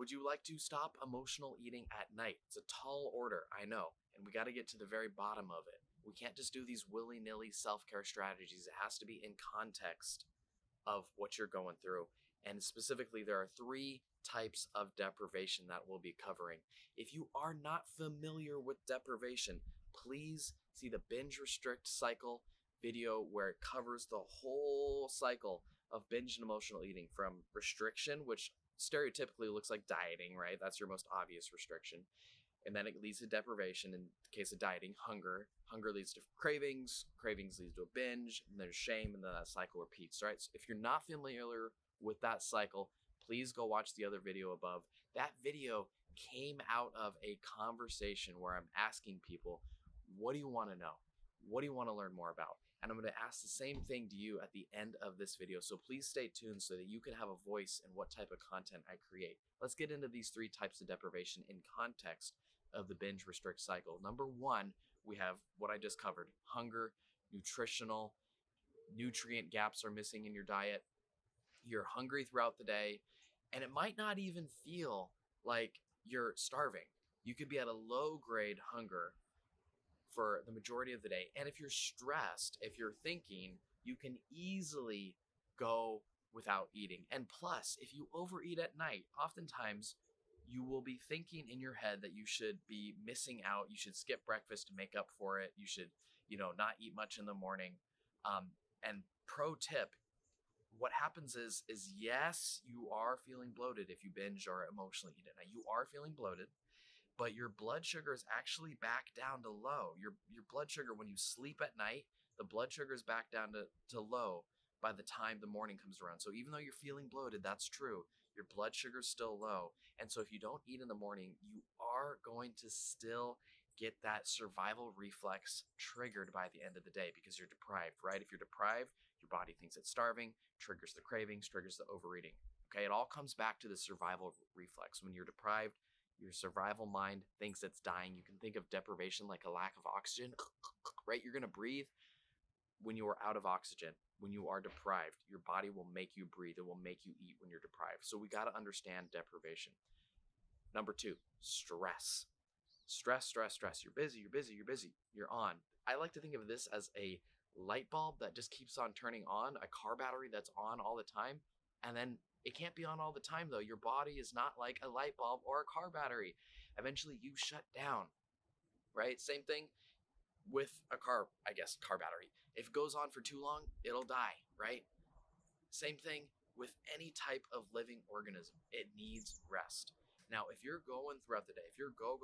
Would you like to stop emotional eating at night? It's a tall order, I know, and we got to get to the very bottom of it. We can't just do these willy-nilly self-care strategies. It has to be in context of what you're going through. And specifically, there are 3 types of deprivation that we'll be covering. If you are not familiar with deprivation, please see the binge restrict cycle video where it covers the whole cycle of binge and emotional eating, from restriction, which stereotypically looks like dieting, right? That's your most obvious restriction. And then it leads to deprivation. In the case of dieting, hunger. Hunger leads to cravings. Cravings leads to a binge. And there's shame, and then that cycle repeats, right? So if you're not familiar with that cycle, please go watch the other video above. That video came out of a conversation where I'm asking people, what do you want to know? What do you want to learn more about? And I'm going to ask the same thing to you at the end of this video. So please stay tuned so that you can have a voice in what type of content I create. Let's get into these 3 types of deprivation in context of the binge restrict cycle. Number 1, we have what I just covered: hunger, nutritional, nutrient gaps are missing in your diet. You're hungry throughout the day, and it might not even feel like you're starving. You could be at a low grade hunger for the majority of the day. And if you're stressed, if you're thinking, you can easily go without eating. And plus, if you overeat at night, oftentimes you will be thinking in your head that you should be missing out. You should skip breakfast to make up for it. You should, not eat much in the morning. And pro tip, what happens is yes, you are feeling bloated if you binge or emotionally eat it. Now, you are feeling bloated, but your blood sugar is actually back down to low. Your blood sugar, when you sleep at night, the blood sugar is back down to low by the time the morning comes around. So even though you're feeling bloated, that's true, your blood sugar is still low. And so if you don't eat in the morning, you are going to still get that survival reflex triggered by the end of the day because you're deprived, right? If you're deprived, your body thinks it's starving, triggers the cravings, triggers the overeating. Okay, it all comes back to the survival reflex. When you're deprived, your survival mind thinks it's dying. You can think of deprivation like a lack of oxygen, right? You're going to breathe when you are out of oxygen. When you are deprived, your body will make you breathe. It will make you eat when you're deprived. So we got to understand deprivation. Number 2, stress. Stress. You're busy. You're on. I like to think of this as a light bulb that just keeps on turning on, a car battery that's on all the time. And then it can't be on all the time, though. Your body is not like a light bulb or a car battery. Eventually, you shut down, right? Same thing with a car battery. If it goes on for too long, it'll die, right? Same thing with any type of living organism. It needs rest. Now, if you're going throughout the day, if you're go,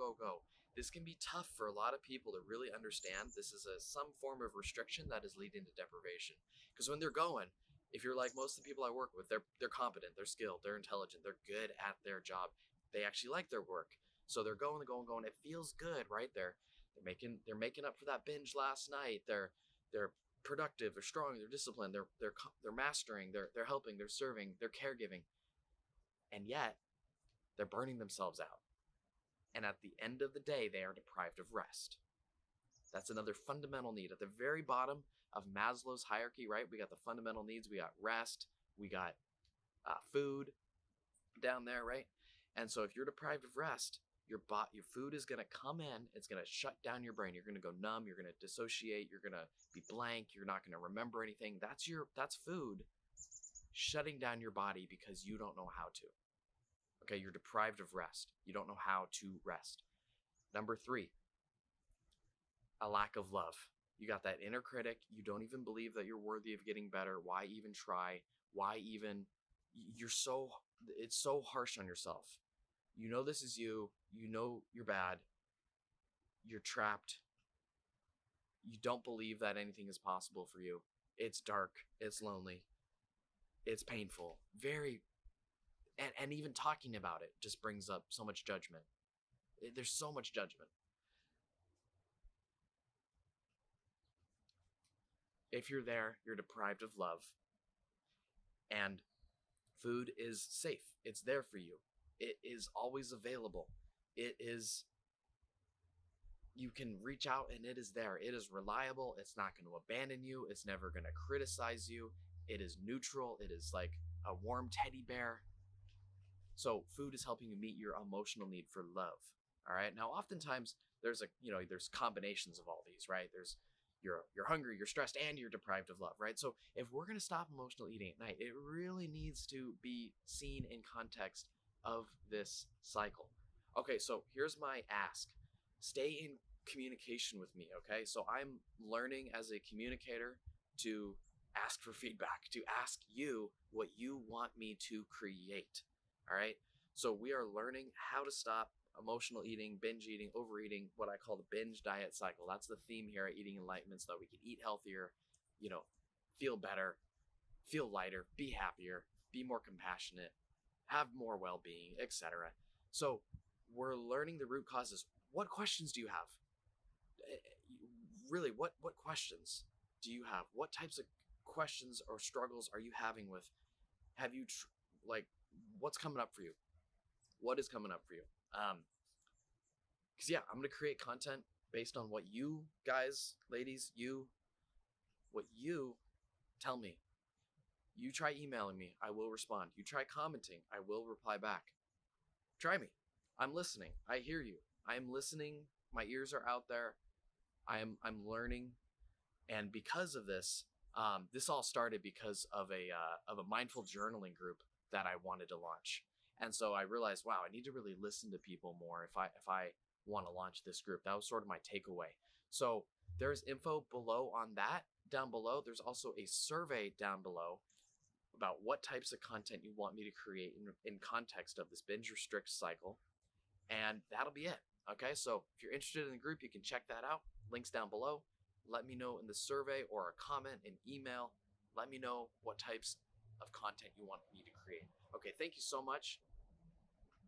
this can be tough for a lot of people to really understand. This is some form of restriction that is leading to deprivation. Because when they're going, if you're like most of the people I work with, they're competent, they're skilled, they're intelligent, they're good at their job. They actually like their work. So they're going. It feels good, right? They're making up for that binge last night. They're productive, they're strong, they're disciplined, they're mastering, they're helping, they're serving, they're caregiving. And yet, they're burning themselves out. And at the end of the day, they are deprived of rest. That's another fundamental need. At the very bottom of Maslow's hierarchy, right? We got the fundamental needs. We got rest. We got food down there, right? And so if you're deprived of rest, your food is going to come in. It's going to shut down your brain. You're going to go numb. You're going to dissociate. You're going to be blank. You're not going to remember anything. That's food shutting down your body because you don't know how to. Okay, you're deprived of rest. You don't know how to rest. Number 3, a lack of love. You got that inner critic. You don't even believe that you're worthy of getting better. Why even try? It's so harsh on yourself. You know this is you. You know you're bad. You're trapped. You don't believe that anything is possible for you. It's dark. It's lonely. It's painful. And even talking about it just brings up so much judgment. There's so much judgment. If you're there, you're deprived of love. And food is safe. It's there for you. It is always available. You can reach out and it is there. It is reliable. It's not going to abandon you. It's never going to criticize you. It is neutral. It is like a warm teddy bear. So food is helping you meet your emotional need for love. All right. Now, oftentimes there's combinations of all these, right? You're hungry, you're stressed, and you're deprived of love, right? So if we're gonna stop emotional eating at night, it really needs to be seen in context of this cycle. Okay, so here's my ask. Stay in communication with me, okay? So I'm learning as a communicator to ask for feedback, to ask you what you want me to create. All right. So we are learning how to stop emotional eating, binge eating, overeating, what I call the binge diet cycle. That's the theme here at Eating Enlightenment, so that we can eat healthier, you know, feel better, feel lighter, be happier, be more compassionate, have more well-being, etc. So we're learning the root causes. What questions do you have? Really, what questions do you have? What types of questions or struggles are you having with? Have you like what's coming up for you? What is coming up for you? Because yeah, I'm gonna create content based on what you guys, ladies, what you tell me. You try emailing me, I will respond. You try commenting, I will reply back. Try me. I'm listening. I hear you. I am listening. My ears are out there. I'm learning, and because of this, this all started because of a mindful journaling group that I wanted to launch. And so I realized, wow, I need to really listen to people more if I want to launch this group. That was sort of my takeaway. So there's info below on that. Down below, there's also a survey down below about what types of content you want me to create in context of this binge restrict cycle. And that'll be it. Okay, so if you're interested in the group, you can check that out. Links down below. Let me know in the survey or a comment, an email. Let me know what types of content you want me to create. Okay, thank you so much.